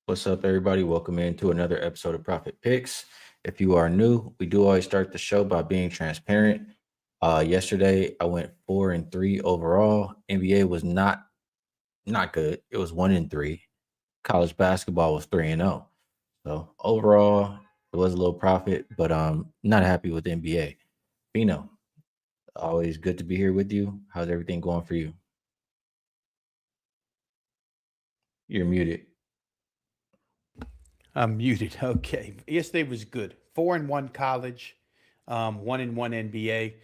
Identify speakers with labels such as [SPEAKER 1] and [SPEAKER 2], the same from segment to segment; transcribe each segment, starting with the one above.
[SPEAKER 1] What's up, everybody? Welcome into another episode of Profit Picks. If you are new, we do always start the show by being transparent. Yesterday, I went 4-3 overall. NBA was not good. It was 1-3. College basketball was 3-0. So overall, it was a little profit, but not happy with the NBA. Veno, always good to be here with you. How's everything going for you? You're muted.
[SPEAKER 2] I'm muted. Okay. Yesterday was good. 4-1 college, 1-1 NBA.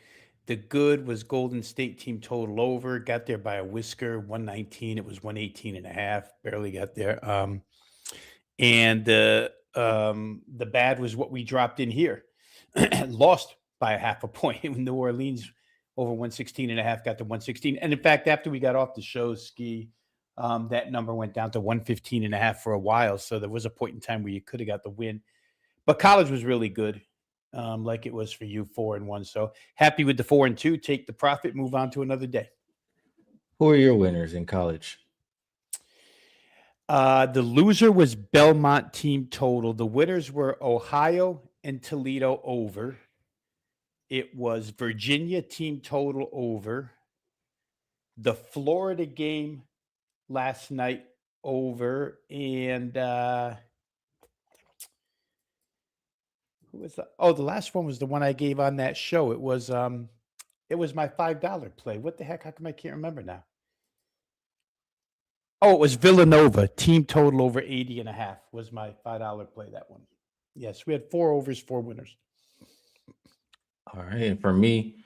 [SPEAKER 2] The good was Golden State team total over. Got there by a whisker, 119. It was 118 and a half. Barely got there. And the bad was what we dropped in here. Lost by a half a point. New Orleans over 116 and a half got to 116. And in fact, after we got off the show, Skee, that number went down to 115 and a half for a while. So there was a point in time where you could have got the win. But college was really good, like it was for you, 4-1. So happy with the 4-2. Take the profit, move on to another day.
[SPEAKER 1] Who are your winners in college?
[SPEAKER 2] The loser was Belmont team total. The winners were Ohio and Toledo over. It was Virginia team total over. The Florida game last night over. And who was the last one was the one I gave on that show. It was my $5 play. What the heck? How come I can't remember now? Oh, it was Villanova. Team total over 80 and a half was my $5 play, that one. Yes, we had 4 overs, 4 winners.
[SPEAKER 1] All right. And for me,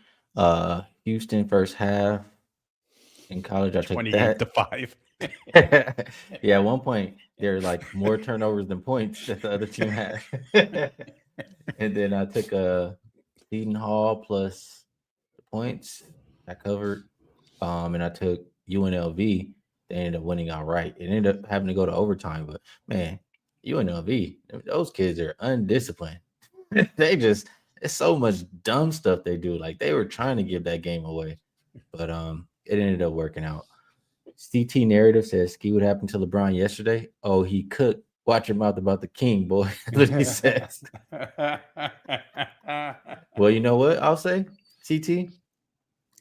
[SPEAKER 1] Houston first half in college, I take
[SPEAKER 2] 28 to
[SPEAKER 1] that.
[SPEAKER 2] 5.
[SPEAKER 1] Yeah, at one point there were like more turnovers than points that the other team had. And then I took a Seton Hall plus the points. I covered. And I took UNLV. They ended up winning outright. It ended up having to go to overtime, but man, UNLV, those kids are undisciplined. They just it's so much dumb stuff they do. Like they were trying to give that game away, but it ended up working out. CT narrative says Ski what happened to LeBron yesterday. Oh, he cooked. Watch your mouth about the king, boy. That's what he says. Well, you know what? I'll say, CT,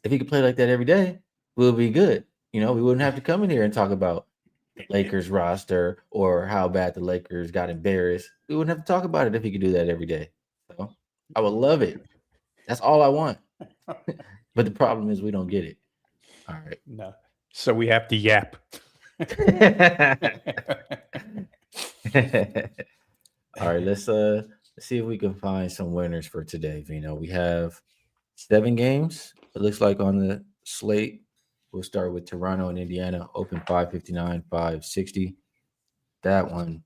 [SPEAKER 1] if he could play like that every day, we'll be good. We wouldn't have to come in here and talk about the Lakers roster or how bad the Lakers got embarrassed. We wouldn't have to talk about it if he could do that every day. So I would love it. That's all I want. But the problem is we don't get it. All right.
[SPEAKER 2] No. So we have to yap.
[SPEAKER 1] All right, let's see if we can find some winners for today, Vino. We have 7 games. It looks like on the slate. We'll start with Toronto and Indiana. Open 559, 560. That one.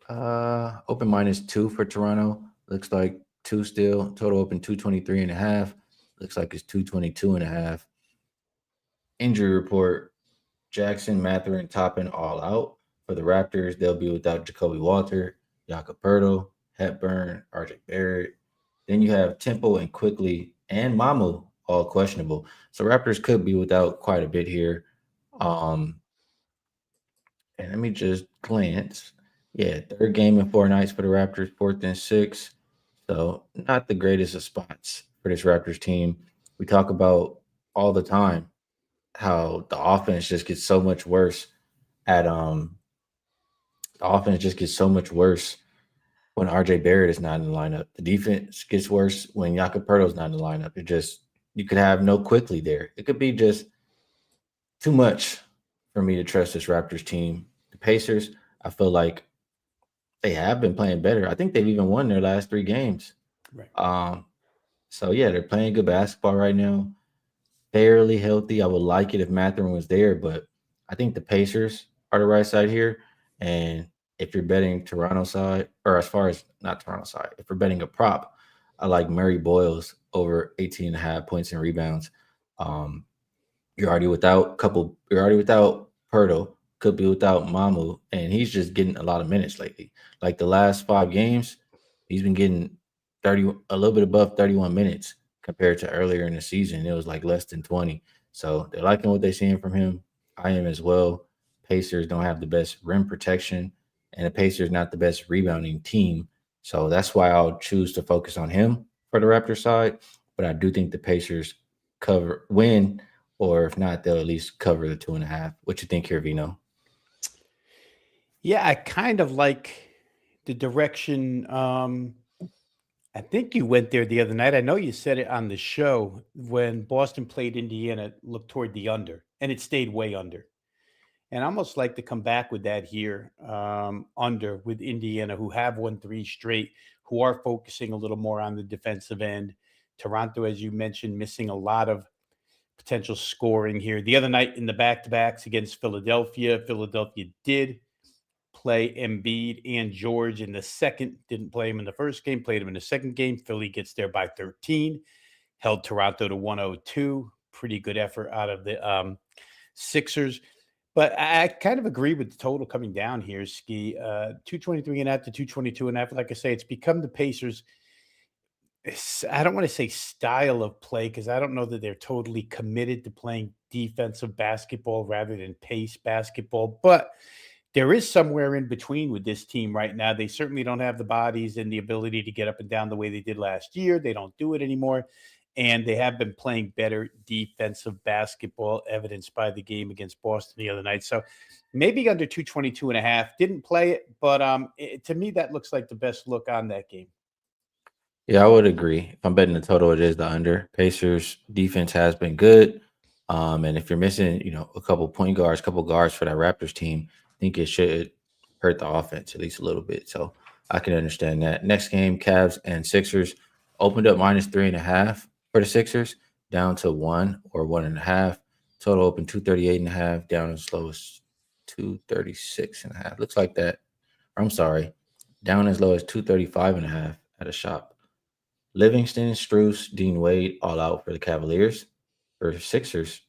[SPEAKER 1] Open -2 for Toronto. Looks like 2 still. Total open 223 and a half. Looks like it's 222 and a half. Injury report. Jackson, Mathurin, Toppin all out. For the Raptors, they'll be without Jacoby Walter, Jakob Pertl, Hepburn, RJ Barrett. Then you have Temple and Quickly and Mamu all questionable. So Raptors could be without quite a bit here. And let me just glance. Yeah, third game in 4 nights for the Raptors, 4th and 6. So not the greatest of spots for this Raptors team. We talk about all the time how the offense just gets so much worse at the offense just gets so much worse when RJ Barrett is not in the lineup. The defense gets worse when Jakob Pertl is not in the lineup. It just you could have no Quickly there. It could be just too much for me to trust this Raptors team. The Pacers, I feel like they have been playing better. I think they've even won their last 3 games.
[SPEAKER 2] Right.
[SPEAKER 1] So yeah, they're playing good basketball right now. Fairly healthy. I would like it if Mathurin was there, but I think the Pacers are the right side here. And if you're betting Toronto side, or as far as not Toronto side, if you're betting a prop, I like Murray Boyles over 18 and a half points and rebounds. Um, you're already without Pirtle, could be without Mamu, and he's just getting a lot of minutes lately. Like the last 5 games, he's been getting 30 a little bit above 31 minutes compared to earlier in the season. It was like less than 20. So they're liking what they're seeing from him. I am as well. Pacers don't have the best rim protection, and the Pacers not the best rebounding team. So that's why I'll choose to focus on him for the Raptors side. But I do think the Pacers win, or if not, they'll at least cover the 2.5. What you think here, Vino?
[SPEAKER 2] Yeah, I kind of like the direction. I think you went there the other night. I know you said it on the show when Boston played Indiana, looked toward the under, and it stayed way under. And I almost like to come back with that here, under with Indiana, who have won three straight, who are focusing a little more on the defensive end. Toronto, as you mentioned, missing a lot of potential scoring here. The other night in the back to backs against Philadelphia, Philadelphia did play Embiid and George in the second, didn't play him in the first game, played him in the second game. Philly gets there by 13, held Toronto to 102. Pretty good effort out of the Sixers. But I kind of agree with the total coming down here, Skee. 223.5 to 222.5. Like I say, it's become the Pacers. I don't want to say style of play because I don't know that they're totally committed to playing defensive basketball rather than pace basketball. But there is somewhere in between with this team right now. They certainly don't have the bodies and the ability to get up and down the way they did last year. They don't do it anymore. And they have been playing better defensive basketball, evidenced by the game against Boston the other night. So maybe under 222.5. Didn't play it, but to me, that looks like the best look on that game.
[SPEAKER 1] Yeah, I would agree. If I'm betting the total, it is the under. Pacers defense has been good. And if you're missing, a couple point guards, couple guards for that Raptors team, I think it should hurt the offense at least a little bit. So I can understand that. Next game, Cavs and Sixers opened up -3.5 for the Sixers, down to 1 or 1.5. Total open 238.5, down as low as 236.5. Looks like that. I'm sorry, down as low as 235.5 at a shop. Livingston, Struce, Dean Wade, all out for the Cavaliers. For Sixers,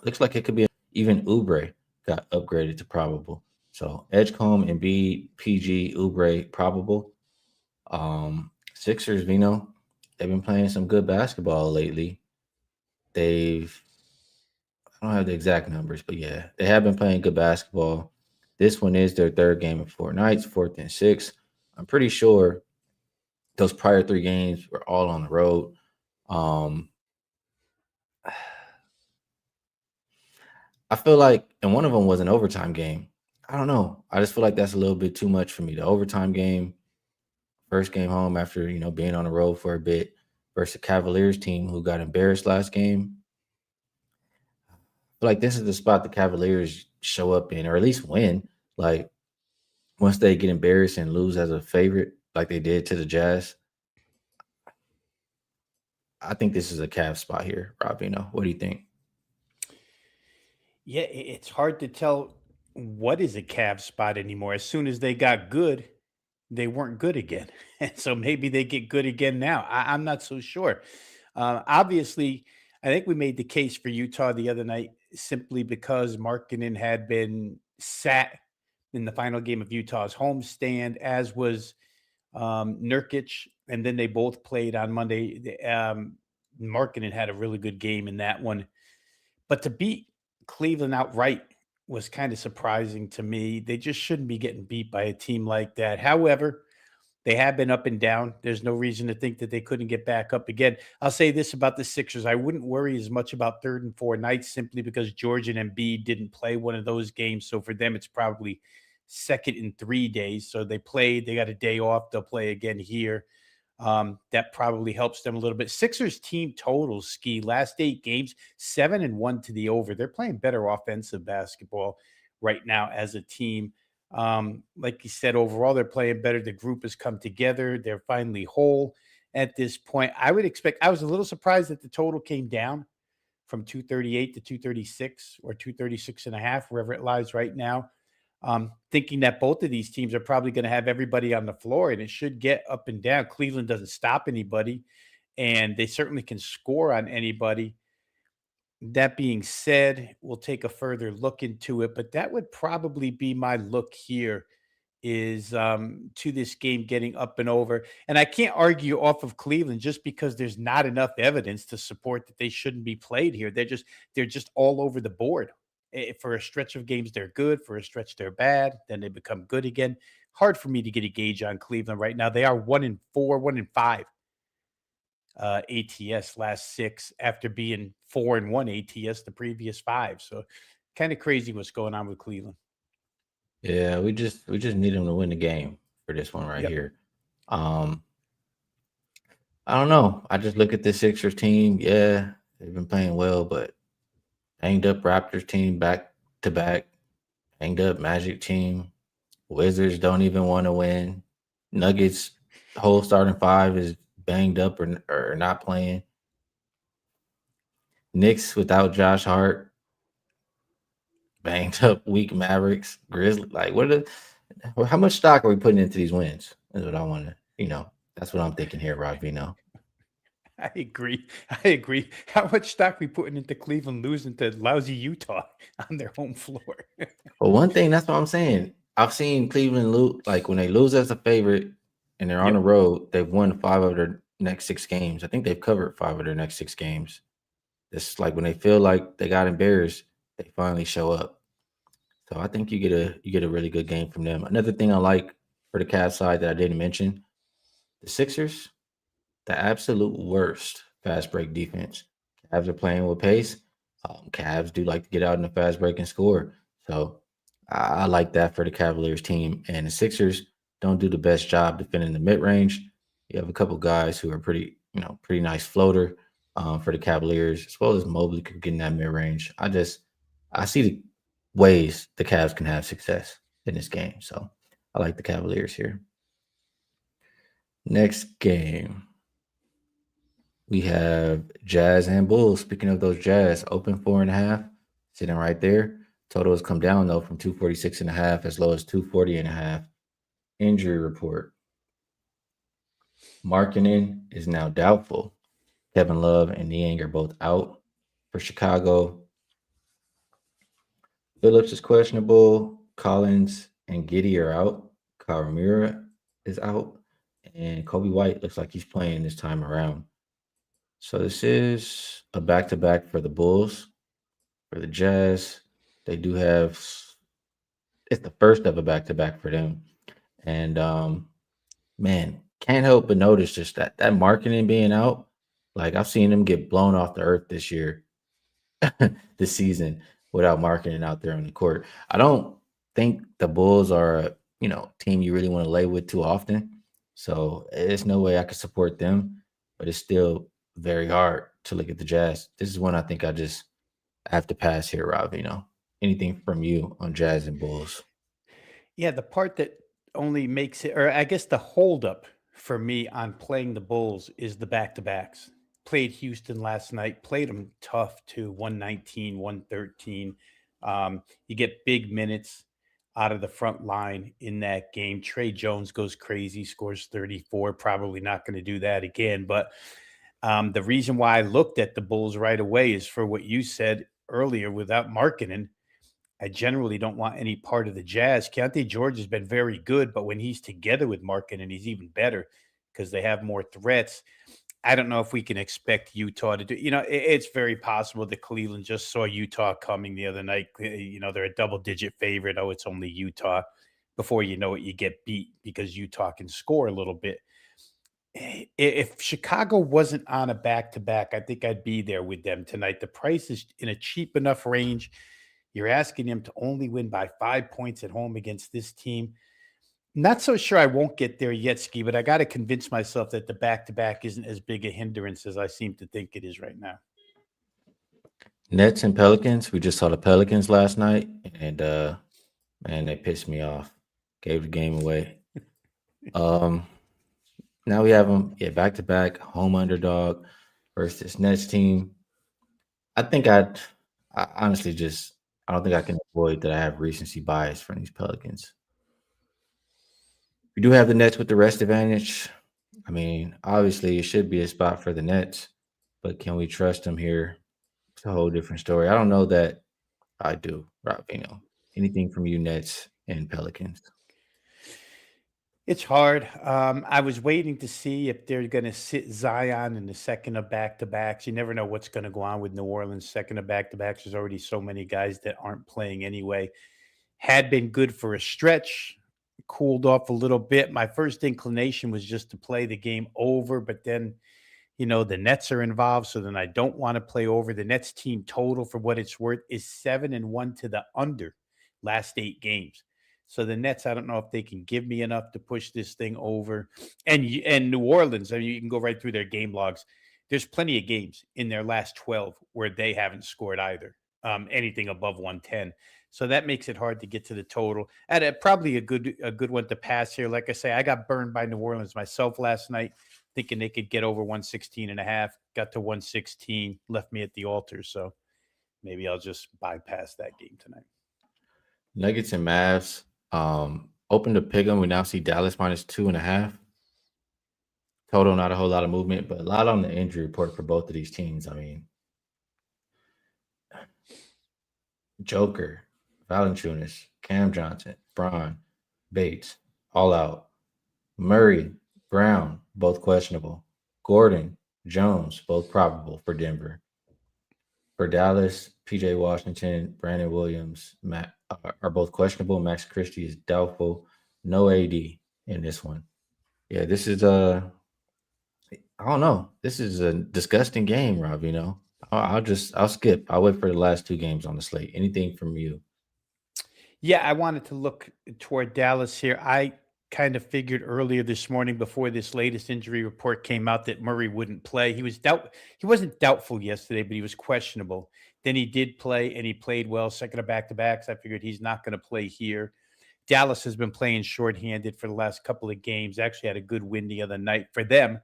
[SPEAKER 1] looks like it could be even Oubre got upgraded to probable. So Edgecombe, Embiid, PG, Oubre, probable. Sixers, Vino, they've been playing some good basketball lately. I don't have the exact numbers, but yeah, they have been playing good basketball. This one is their third game in 4 nights, fourth and sixth. I'm pretty sure those prior 3 games were all on the road. Um, I feel like, and one of them was an overtime game. I don't know. I just feel like that's a little bit too much for me. The overtime game, first game home after being on the road for a bit, versus the Cavaliers team who got embarrassed last game. I feel like this is the spot the Cavaliers show up in, or at least win. Like once they get embarrassed and lose as a favorite, like they did to the Jazz. I think this is a Cavs spot here, Rob. What do you think?
[SPEAKER 2] Yeah, it's hard to tell what is a Cavs spot anymore. As soon as they got good, they weren't good again. And so maybe they get good again now. I'm not so sure. Obviously, I think we made the case for Utah the other night simply because Markkinen had been sat in the final game of Utah's homestand, as was Nurkic, and then they both played on Monday. Markkinen had a really good game in that one, but to beat Cleveland outright was kind of surprising to me. They just shouldn't be getting beat by a team like that. However, they have been up and down. There's no reason to think that they couldn't get back up again. I'll say this about the Sixers. I wouldn't worry as much about third and 4 nights simply because George and Embiid didn't play one of those games. So for them, it's probably second in 3 days. So they played, they got a day off. They'll play again here. That probably helps them a little bit. Sixers team totals, Skee, last 8 games, 7-1 to the over. They're playing better offensive basketball right now as a team. Like you said, overall, they're playing better. The group has come together. They're finally whole at this point. I was a little surprised that the total came down from 238 to 236 or 236.5, wherever it lies right now. Thinking that both of these teams are probably going to have everybody on the floor and it should get up and down. Cleveland doesn't stop anybody and they certainly can score on anybody. That being said, we'll take a further look into it, but that would probably be my look here is to this game getting up and over. And I can't argue off of Cleveland just because there's not enough evidence to support that they shouldn't be played here. They're just all over the board. For a stretch of games, they're good. For a stretch, they're bad. Then they become good again. Hard for me to get a gauge on Cleveland right now. They are 1-4, 1-5 ATS last 6 after being 4-1 ATS the previous 5. So kind of crazy what's going on with Cleveland.
[SPEAKER 1] Yeah, we just need them to win the game for this one right
[SPEAKER 2] Yep.
[SPEAKER 1] here. Um, I don't know. I just look at this Sixers team. Yeah, they've been playing well, but hanged up Raptors team back to back, hanged up Magic team. Wizards don't even want to win. Nuggets whole starting five is banged up or not playing. Knicks without Josh Hart, banged up weak Mavericks, Grizzlies. Like how much stock are we putting into these wins? Is what I want to, that's what I'm thinking here, Rob Veno.
[SPEAKER 2] I agree. I agree. How much stock we putting into Cleveland losing to lousy Utah on their home floor?
[SPEAKER 1] Well, one thing that's what I'm saying. I've seen Cleveland lose, like when they lose as a favorite and they're on the
[SPEAKER 2] Yep.
[SPEAKER 1] road, they've won 5 of their next 6 games. I think they've covered 5 of their next 6 games. It's like when they feel like they got embarrassed, they finally show up. So I think you get a really good game from them. Another thing I like for the Cavs side that I didn't mention, the Sixers, the absolute worst fast break defense. Cavs are playing with pace. Cavs do like to get out in the fast break and score. So I like that for the Cavaliers team. And the Sixers don't do the best job defending the mid range. You have a couple guys who are pretty nice floater for the Cavaliers, as well as Mobley could get in that mid range. I see the ways the Cavs can have success in this game. So I like the Cavaliers here. Next game. We have Jazz and Bulls. Speaking of those Jazz, open 4.5, sitting right there. Total has come down though from 246.5 as low as 240.5. Injury report. Markkinen is now doubtful. Kevin Love and Niang are both out for Chicago. Phillips is questionable. Collins and Giddy are out. Kawamura is out. And Kobe White looks like he's playing this time around. So this is a back-to-back for the Bulls. For the Jazz, they do have it's the first of a back-to-back for them. And man, can't help but notice just that marketing being out. Like I've seen them get blown off the earth this year, this season, without marketing out there on the court. I don't think the Bulls are a team you really want to lay with too often. So there's no way I could support them, but it's still very hard to look at the Jazz. This is one I think I have to pass here, Rob. Anything from you on Jazz and Bulls?
[SPEAKER 2] Yeah, the part that only makes it, or I guess the holdup for me on playing the Bulls is the back to backs. Played Houston last night, played them tough too, 119, 113. You get big minutes out of the front line in that game. Trey Jones goes crazy, scores 34. Probably not going to do that again. But the reason why I looked at the Bulls right away is for what you said earlier without marketing. I generally don't want any part of the Jazz. Keontae George has been very good, but when he's together with Markin, and he's even better because they have more threats. I don't know if we can expect Utah to do. It's very possible that Cleveland just saw Utah coming the other night. They're a double-digit favorite. Oh, it's only Utah. Before you know it, you get beat because Utah can score a little bit. If Chicago wasn't on a back-to-back, I think I'd be there with them tonight. The price is in a cheap enough range. You're asking him to only win by 5 points at home against this team. Not so sure I won't get there yet, Skee, but I got to convince myself that the back to back isn't as big a hindrance as I seem to think it is right now.
[SPEAKER 1] Nets and Pelicans. We just saw the Pelicans last night, and man, they pissed me off. Gave the game away. Um, Now we have them, yeah, back to back, home underdog versus this Nets team. I think I honestly I don't think I can avoid that I have recency bias from these Pelicans. We do have the Nets with the rest advantage. I mean, obviously, it should be a spot for the Nets, but can we trust them here? It's a whole different story. I don't know that I do, Rob. Anything from you, Nets and Pelicans?
[SPEAKER 2] It's hard. I was waiting to see if they're going to sit Zion in the second of back to backs. You never know what's going to go on with New Orleans second of back to backs. There's already so many guys that aren't playing anyway. Had been good for a stretch, cooled off a little bit. My first inclination was just to play the game over, but then the Nets are involved, so then I don't want to play over. The Nets team total, for what it's worth, is 7-1 to the under last 8 games. So the Nets, I don't know if they can give me enough to push this thing over. And New Orleans, I mean, you can go right through their game logs. There's plenty of games in their last 12 where they haven't scored either, anything above 110. So that makes it hard to get to the total. At probably a good one to pass here. Like I say, I got burned by New Orleans myself last night, thinking they could get over 116.5, got to 116, left me at the altar. So maybe I'll just bypass that game tonight.
[SPEAKER 1] Nuggets and Mavs. Open to pick them. We now see Dallas -2.5. Total, not a whole lot of movement, but a lot on the injury report for both of these teams. I mean, Joker, Valanciunas, Cam Johnson, Braun, Bates, all out. Murray, Brown, both questionable. Gordon, Jones, both probable for Denver. For Dallas, PJ Washington, Brandon Williams, Matt are both questionable. Max Christie is doubtful. No AD in this one. Yeah, this is I don't know. This is a disgusting game, Rob. I'll skip. I'll wait for the last 2 games on the slate. Anything from you?
[SPEAKER 2] Yeah, I wanted to look toward Dallas here. I kind of figured earlier this morning before this latest injury report came out that Murray wouldn't play. He wasn't doubtful yesterday, but he was questionable. Then he did play and he played well, second of back-to-backs. I figured he's not going to play here. Dallas has been playing shorthanded for the last couple of games. Actually had a good win the other night. For them,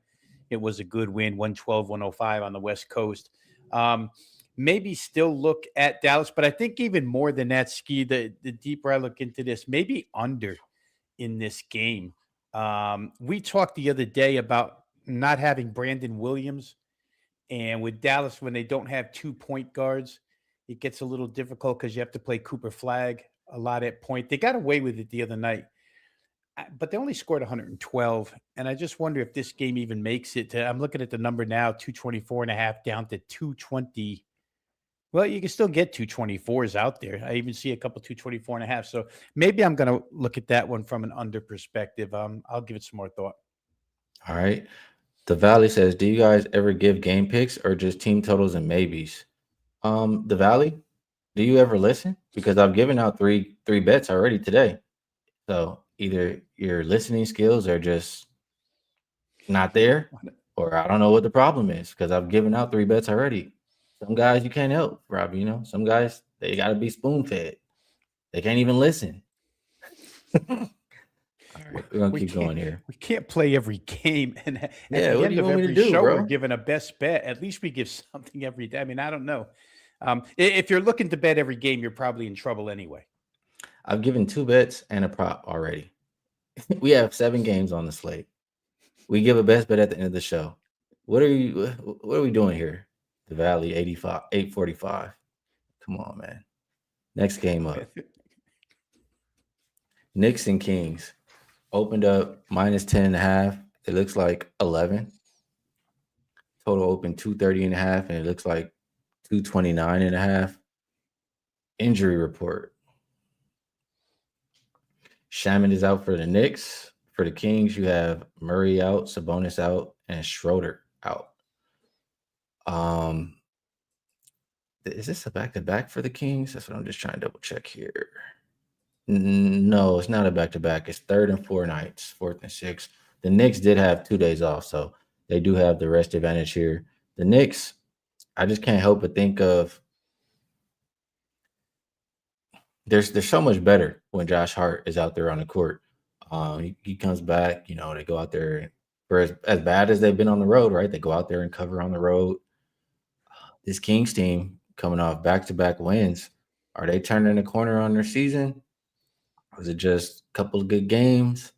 [SPEAKER 2] it was a good win, 112-105 on the West Coast. Maybe still look at Dallas, but I think even more than that, Skee, the deeper I look into this, maybe under in this game. We talked the other day about not having Brandon Williams, and with Dallas, when they don't have 2 point guards, it gets a little difficult because you have to play Cooper Flag a lot at point. They got away with it the other night, but they only scored 112. And I just wonder if this game even makes it to, I'm looking at the number now, 224.5 down to 220. Well, you can still get 224s out there. I even see a couple 224.5. So maybe I'm going to look at that one from an under perspective. I'll give it some more thought.
[SPEAKER 1] All right. The Valley says, do you guys ever give game picks or just team totals and maybes? The Valley, do you ever listen? Because I've given out three bets already today. So either your listening skills are just not there, or I don't know what the problem is because I've given out 3 bets already. Some guys you can't help, Rob. Some guys, they got to be spoon fed. They can't even listen. All right, we're gonna keep going here.
[SPEAKER 2] We can't play every game, and at
[SPEAKER 1] Yeah,
[SPEAKER 2] the
[SPEAKER 1] what do
[SPEAKER 2] end
[SPEAKER 1] you
[SPEAKER 2] of
[SPEAKER 1] want me to
[SPEAKER 2] every
[SPEAKER 1] do,
[SPEAKER 2] show,
[SPEAKER 1] bro?
[SPEAKER 2] we're giving a best bet. At least we give something every day. I mean, I don't know. If you're looking to bet every game, you're probably in trouble anyway.
[SPEAKER 1] I've given 2 bets and a prop already. We have 7 games on the slate. We give a best bet at the end of the show. What are we doing here? The Valley 845. Come on, man. Next game up. Knicks and Kings. Opened up -10.5. It looks like 11. Total open 230.5, and it looks like 229.5. Injury report. Shaman is out for the Knicks. For the Kings, you have Murray out, Sabonis out, and Schroeder out. Is this a back-to-back for the Kings? That's what I'm just trying to double check here. No, it's not a back-to-back. It's 3rd and 4 nights, 4th and 6th. The Knicks did have 2 days off, so they do have the rest advantage here. The Knicks, I just can't help but think of they're so much better when Josh Hart is out there on the court. He comes back, they go out there for as bad as they've been on the road, right? They go out there and cover on the road. This Kings team coming off back-to-back wins, are they turning the corner on their season? Or is it just a couple of good games?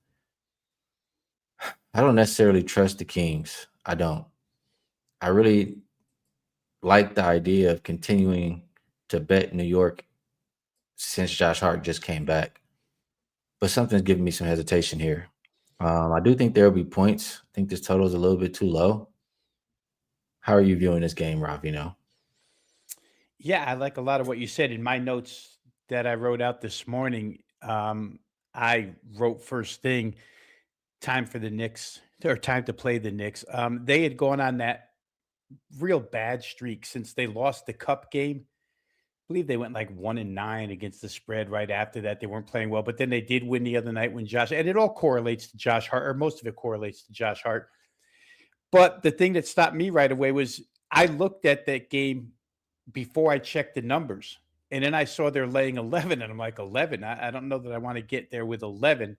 [SPEAKER 1] I don't necessarily trust the Kings. I don't. I really like the idea of continuing to bet New York since Josh Hart just came back. But something's giving me some hesitation here. I do think there will be points. I think this total is a little bit too low. How are you viewing this game, Rob?
[SPEAKER 2] Yeah, I like a lot of what you said in my notes that I wrote out this morning. I wrote first thing, time for the Knicks or time to play the Knicks. They had gone on that real bad streak since they lost the cup game. I believe they went like 1-9 against the spread right after that. They weren't playing well, but then they did win the other night when and it all correlates to Josh Hart, or most of it correlates to Josh Hart. But the thing that stopped me right away was I looked at that game before I checked the numbers. And then I saw they're laying 11, and I'm like, 11? I don't know that I want to get there with 11.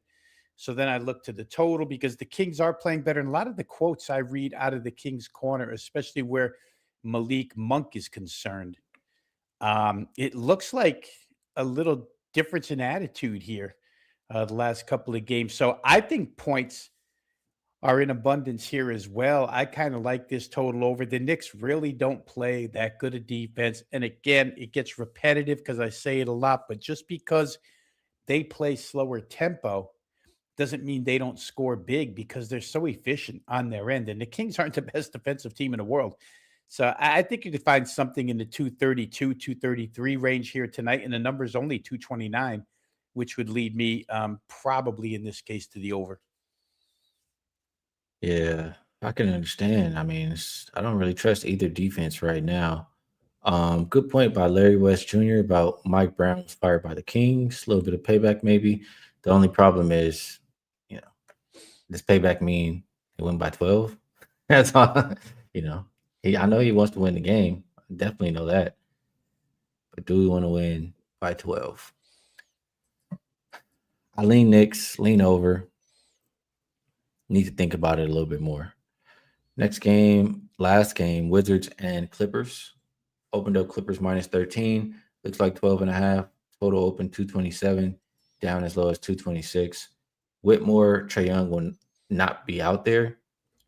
[SPEAKER 2] So then I looked to the total because the Kings are playing better. And a lot of the quotes I read out of the Kings corner, especially where Malik Monk is concerned, it looks like a little difference in attitude here the last couple of games. So I think points are in abundance here as well. I kind of like this total over. The Knicks really don't play that good a defense. And again, it gets repetitive because I say it a lot, but just because they play slower tempo doesn't mean they don't score big because they're so efficient on their end. And the Kings aren't the best defensive team in the world. So I think you could find something in the 232, 233 range here tonight. And the number is only 229, which would lead me probably in this case to the over.
[SPEAKER 1] Yeah, I can understand. I mean, I don't really trust either defense right now. Good point by Larry West Jr. about Mike Brown was fired by the Kings. A little bit of payback, maybe. The only problem is, you know, does payback mean they win by 12? That's all. you know, I know he wants to win the game. I definitely know that. But do we want to win by 12? I lean Knicks, lean over. Need to think about it a little bit more. Next game, last game, Wizards and Clippers. Opened up Clippers minus 13. Looks like 12 and a half. Total open 227, down as low as 226. Whitmore, Trae Young will not be out there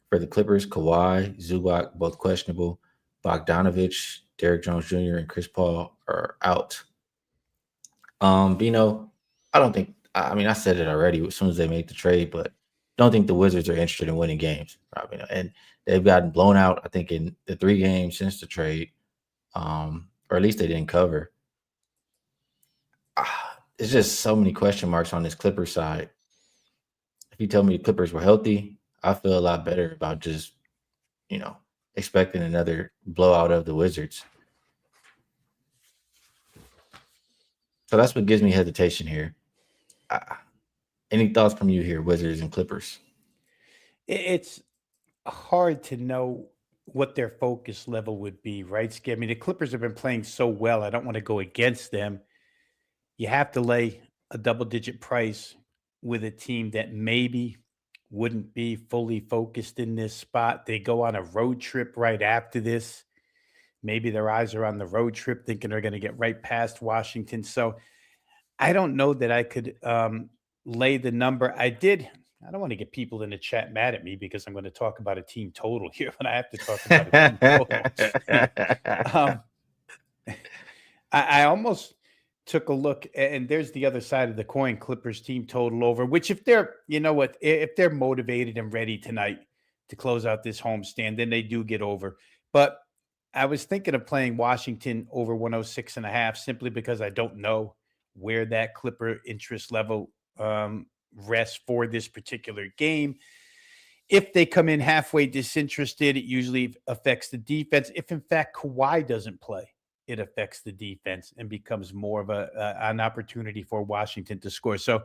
[SPEAKER 1] for the Clippers. Kawhi, Zubac, both questionable. Bogdanovich, Derrick Jones Jr., and Chris Paul are out. Veno, I don't think, I mean, I said it already as soon as they make the trade, but don't think the Wizards are interested in winning games, Rob. And they've gotten blown out, I think, in the 3 games since the trade, or at least they didn't cover. It's just so many question marks on this Clippers side. If you tell me the Clippers were healthy, I feel a lot better about just, expecting another blowout of the Wizards. So that's what gives me hesitation here. Any thoughts from you here, Wizards and Clippers?
[SPEAKER 2] It's hard to know what their focus level would be, right, Skee? I mean, the Clippers have been playing so well. I don't want to go against them. You have to lay a double-digit price with a team that maybe wouldn't be fully focused in this spot. They go on a road trip right after this. Maybe their eyes are on the road trip, thinking they're going to get right past Washington. So I don't know that I could lay the number. I don't want to get people in the chat mad at me because I'm going to talk about a team total here, but I have to talk about a team total. I almost took a look, and there's the other side of the coin, Clippers team total over, which if they're, if they're motivated and ready tonight to close out this homestand, then they do get over. But I was thinking of playing Washington over 106.5 simply because I don't know where that Clipper interest level rests for this particular game. If they come in halfway disinterested, it usually affects the defense. If in fact Kawhi doesn't play, it affects the defense and becomes more of an opportunity for Washington to score. So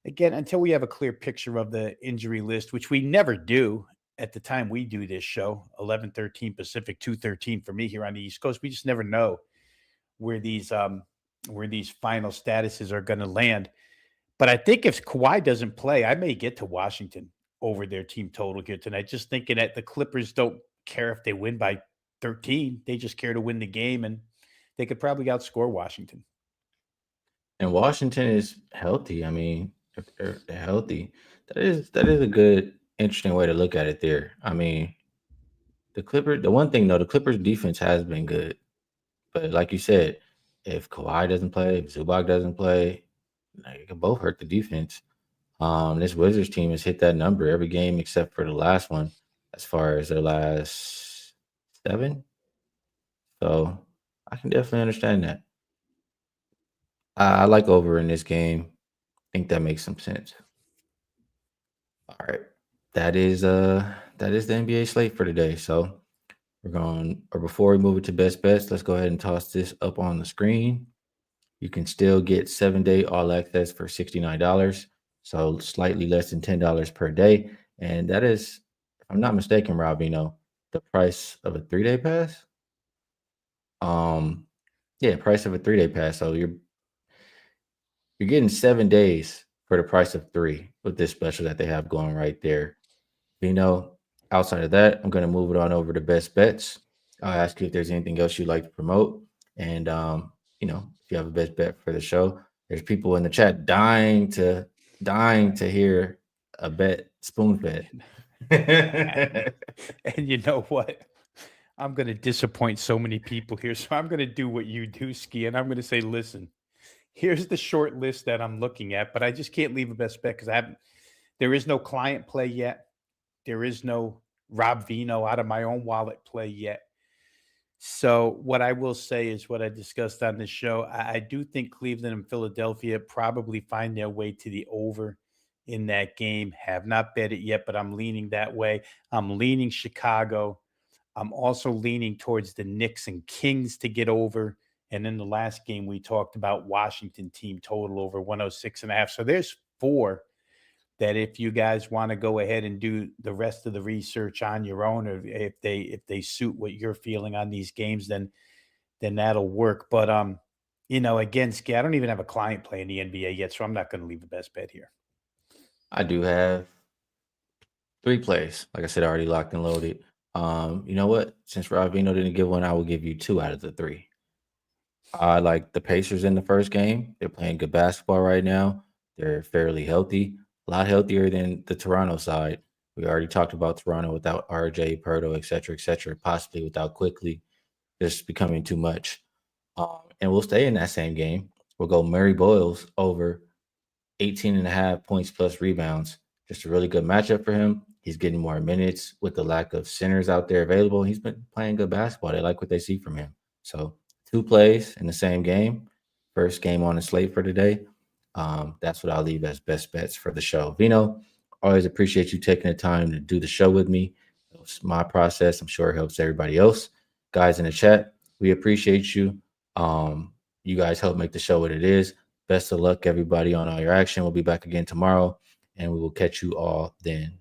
[SPEAKER 2] again, until we have a clear picture of the injury list, which we never do at the time we do this show, 11:13 Pacific, 2:13 for me here on the East Coast, we just never know where these final statuses are going to land. But I think if Kawhi doesn't play, I may get to Washington over their team total here tonight. Just thinking that the Clippers don't care if they win by 13. They just care to win the game, and they could probably outscore Washington.
[SPEAKER 1] And Washington is healthy. I mean, if they're healthy, that is a good, interesting way to look at it there. I mean, the one thing though, the Clippers defense has been good. But like you said, if Kawhi doesn't play, if Zubac doesn't play, it can both hurt the defense. This Wizards team has hit that number every game except for the last one, as far as their last 7. So I can definitely understand that. I like over in this game. I think that makes some sense. All right. That is the NBA slate for today. So we're going or before we move it to best bets, let's go ahead and toss this up on the screen. You can still get 7-day all access for $69. So slightly less than $10 per day. And that is, if I'm not mistaken, Rob, the price of a 3-day pass. Yeah, price of a 3-day pass. So you're getting 7 days for the price of 3 with this special that they have going right there. Outside of that, I'm going to move it on over to best bets. I'll ask you if there's anything else you'd like to promote. And, if you have a best bet for the show, there's people in the chat dying to hear a bet spoon fed.
[SPEAKER 2] And you know what? I'm going to disappoint so many people here. So I'm going to do what you do, Skee, and I'm going to say, listen, here's the short list that I'm looking at, but I just can't leave a best bet because there is no client play yet. There is no Rob Veno out of my own wallet play yet. So what I will say is what I discussed on this show. I do think Cleveland and Philadelphia probably find their way to the over in that game. Have not bet it yet, but I'm leaning that way. I'm leaning Chicago. I'm also leaning towards the Knicks and Kings to get over. And in the last game, we talked about Washington team total over 106.5. So there's 4 that if you guys want to go ahead and do the rest of the research on your own, or if they suit what you're feeling on these games, then that'll work. But again, Skee, I don't even have a client play in the NBA yet, so I'm not going to leave the best bet here.
[SPEAKER 1] I do have 3 plays. Like I said, already locked and loaded. You know what? Since Rob Veno didn't give one, I will give you 2 out of the 3. I like the Pacers in the first game. They're playing good basketball right now. They're fairly healthy, a lot healthier than the Toronto side. We already talked about Toronto without RJ, Perdo, et cetera, possibly without Quickly, just becoming too much. And we'll stay in that same game. We'll go Murray Boyles over 18.5 points plus rebounds. Just a really good matchup for him. He's getting more minutes with the lack of centers out there available. He's been playing good basketball. They like what they see from him. So 2 plays in the same game. First game on the slate for today. That's what I'll leave as best bets for the show. Veno, always appreciate you taking the time to do the show with me. It's my process. I'm sure it helps everybody else. Guys in the chat, we appreciate you. You guys help make the show what it is. Best of luck, everybody, on all your action. We'll be back again tomorrow, and we will catch you all then.